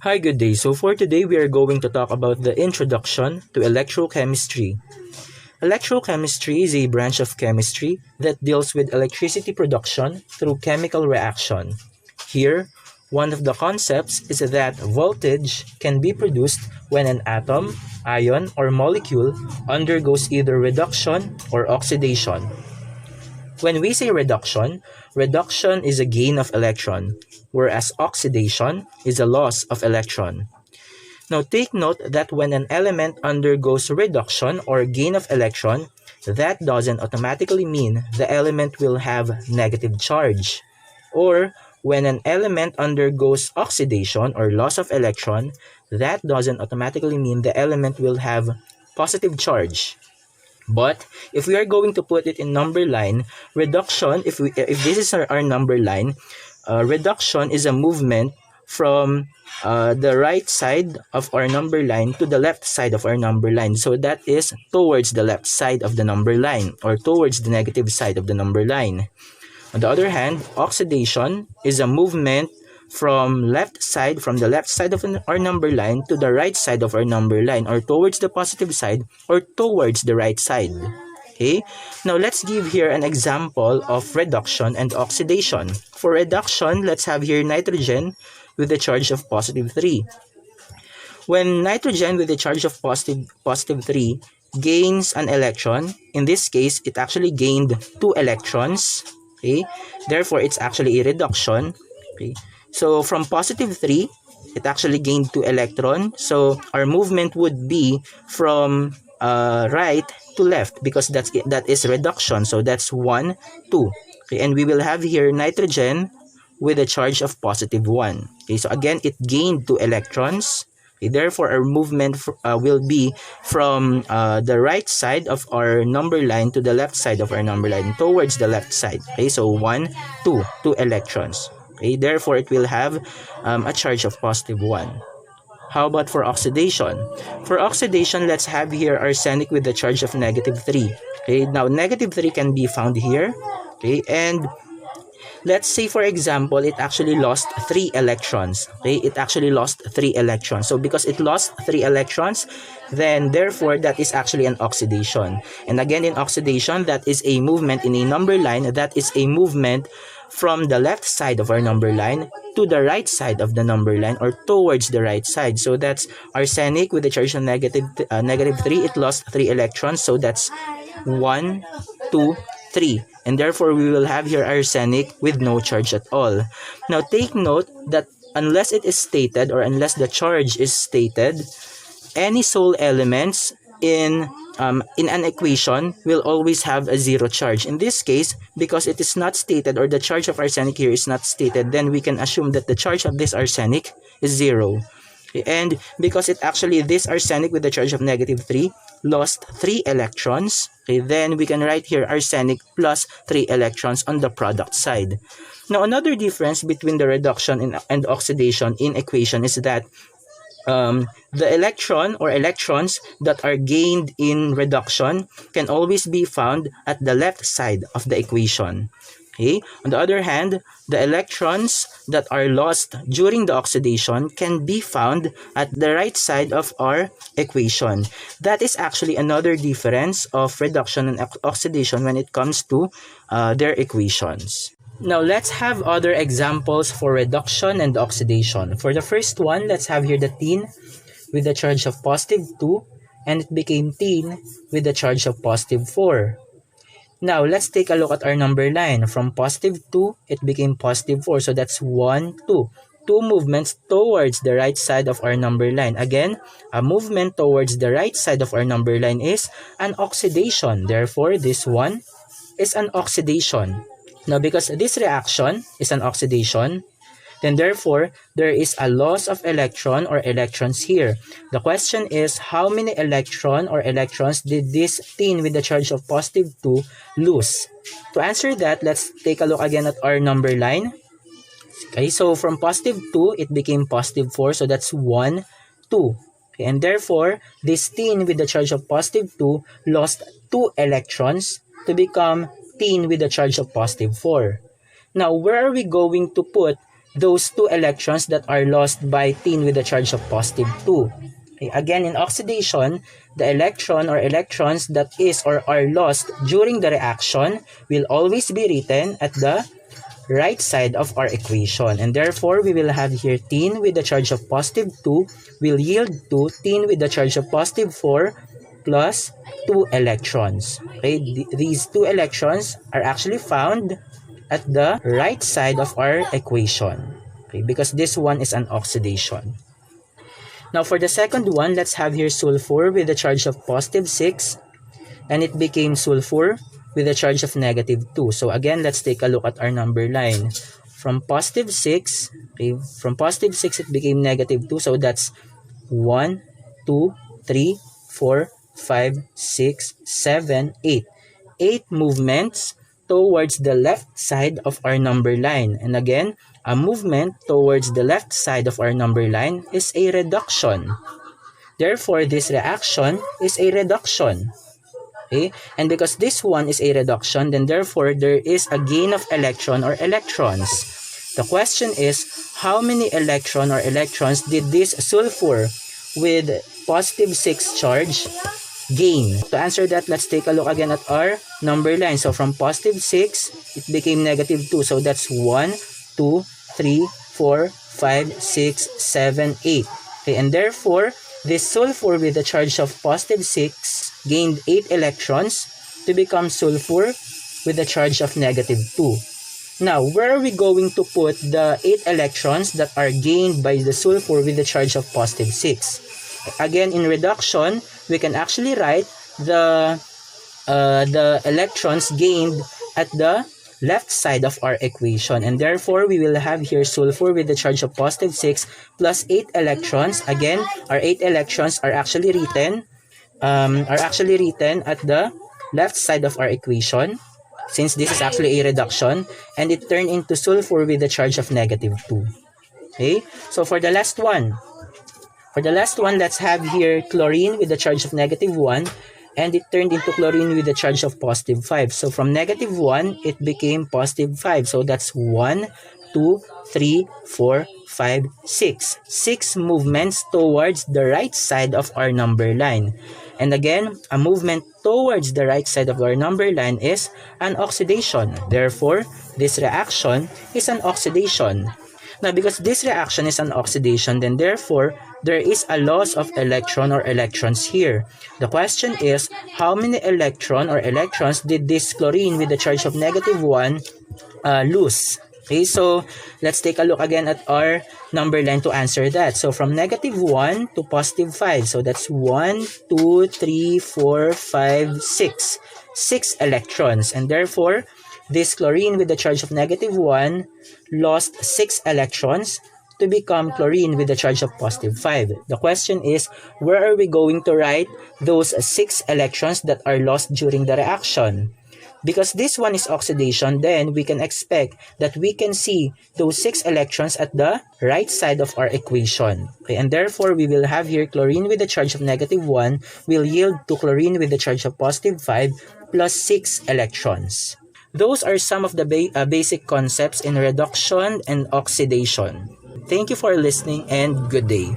Hi, good day. So for today, we are going to talk about the introduction to electrochemistry. Electrochemistry is a branch of chemistry that deals with electricity production through chemical reaction. Here, one of the concepts is that voltage can be produced when an atom, ion, or molecule undergoes either reduction or oxidation. When we say reduction, reduction is a gain of electron, whereas oxidation is a loss of electron. Now take note that when an element undergoes reduction or gain of electron, that doesn't automatically mean the element will have negative charge. Or when an element undergoes oxidation or loss of electron, that doesn't automatically mean the element will have positive charge. But if we are going to put it in number line, reduction, if this is our number line, reduction is a movement from the right side of our number line to the left side of our number line. So that is towards the left side of the number line or towards the negative side of the number line. On the other hand, oxidation is a movement from the left side of our number line to the right side of our number line, or towards the positive side or towards the right side. Okay, now let's give here an example of reduction and oxidation. For reduction, let's have here nitrogen with a charge of positive 3. When nitrogen with a charge of positive 3 gains an electron, in this case, it actually gained 2 electrons. Okay, therefore, it's actually a reduction. Okay, so from positive 3, it actually gained 2 electrons. So our movement would be from right to left, because that is reduction. So that's 1, 2. Okay, and we will have here nitrogen with a charge of positive 1. Okay, so again, it gained 2 electrons. Okay, therefore, our movement will be from the right side of our number line to the left side of our number line, towards the left side. Okay, so 1, 2, 2 electrons. Okay, therefore, it will have a charge of positive 1. How about for oxidation? For oxidation, let's have here arsenic with the charge of negative 3. Okay, now negative 3 can be found here. Okay, and let's say, for example, it actually lost 3 electrons. Okay, it actually lost 3 electrons. So because it lost 3 electrons, then therefore that is actually an oxidation. And again, in oxidation, that is a movement in a number line. That is a movement from the left side of our number line to the right side of the number line, or towards the right side. So that's arsenic with a charge of negative 3. It lost 3 electrons. So that's 1, 2, 3. And therefore, we will have here arsenic with no charge at all. Now, take note that unless it is stated, or unless the charge is stated, any sole elements in an equation will always have a 0 charge. In this case, because it is not stated, or the charge of arsenic here is not stated, then we can assume that the charge of this arsenic is 0. And because it actually, this arsenic with the charge of negative 3 lost 3 electrons, okay, then we can write here arsenic plus 3 electrons on the product side. Now, another difference between the reduction and oxidation in equation is that the electron or electrons that are gained in reduction can always be found at the left side of the equation. Okay. On the other hand, the electrons that are lost during the oxidation can be found at the right side of our equation. That is actually another difference of reduction and oxidation when it comes to their equations. Now, let's have other examples for reduction and oxidation. For the first one, let's have here the tin with the charge of positive 2, and it became tin with the charge of positive 4. Now, let's take a look at our number line. From positive 2, it became positive 4. So that's 1, 2. 2 movements towards the right side of our number line. Again, a movement towards the right side of our number line is an oxidation. Therefore, this one is an oxidation. Now, because this reaction is an oxidation, then therefore, there is a loss of electron or electrons here. The question is, how many electrons did this tin with the charge of positive 2 lose? To answer that, let's take a look again at our number line. Okay, so from positive 2, it became positive 4. So that's 1, 2. Okay, and therefore, this tin with the charge of positive 2 lost 2 electrons to become tin with a charge of positive 4. Now, where are we going to put those 2 electrons that are lost by tin with a charge of positive 2. Okay, again, in oxidation, the electron or electrons that is or are lost during the reaction will always be written at the right side of our equation. And therefore, we will have here tin with a charge of positive 2 will yield to tin with a charge of positive 4 plus 2 electrons. Okay, these 2 electrons are actually found at the right side of our equation. Okay, because this one is an oxidation. Now for the second one, let's have here sulfur with a charge of positive 6 and it became sulfur with a charge of negative 2. So again, let's take a look at our number line. From positive 6, okay, from positive 6 it became negative 2. So that's 1, 2, 3, 4, 5, 6, 7, 8. 8 movements towards the left side of our number line. And again, a movement towards the left side of our number line is a reduction. Therefore, this reaction is a reduction. Okay? And because this one is a reduction, then therefore, there is a gain of electron or electrons. The question is, how many electron or electrons did this sulfur with positive 6 charge gain? To answer that, let's take a look again at our number line. So from positive 6, it became negative 2. So that's 1, 2, 3, 4, 5, 6, 7, 8. Okay, and therefore, this sulfur with a charge of positive 6 gained 8 electrons to become sulfur with a charge of negative 2. Now, where are we going to put the 8 electrons that are gained by the sulfur with a charge of positive 6? Again, in reduction, we can actually write the electrons gained at the left side of our equation, and therefore we will have here sulfur with a charge of positive 6 plus 8 electrons. Again, our 8 electrons are actually written at the left side of our equation, since this is actually a reduction, and it turned into sulfur with a charge of negative 2. Okay, so for the last one, let's have here chlorine with a charge of negative 1, and it turned into chlorine with a charge of positive 5. So from negative 1, it became positive 5. So that's 1, 2, 3, 4, 5, 6. 6 movements towards the right side of our number line. And again, a movement towards the right side of our number line is an oxidation. Therefore, this reaction is an oxidation. Now, because this reaction is an oxidation, then therefore, there is a loss of electron or electrons here. The question is, how many electron or electrons did this chlorine with a charge of negative 1 lose? Okay, so let's take a look again at our number line to answer that. So from negative 1 to positive 5. So that's 1, 2, 3, 4, 5, 6. 6 electrons. And therefore, this chlorine with a charge of negative 1 lost 6 electrons to become chlorine with a charge of positive 5. The question is, where are we going to write those 6 electrons that are lost during the reaction? Because this one is oxidation, then we can expect that we can see those 6 electrons at the right side of our equation. Okay, and therefore, we will have here chlorine with a charge of negative 1 will yield to chlorine with a charge of positive 5 plus 6 electrons. Those are some of the basic concepts in reduction and oxidation. Thank you for listening and good day.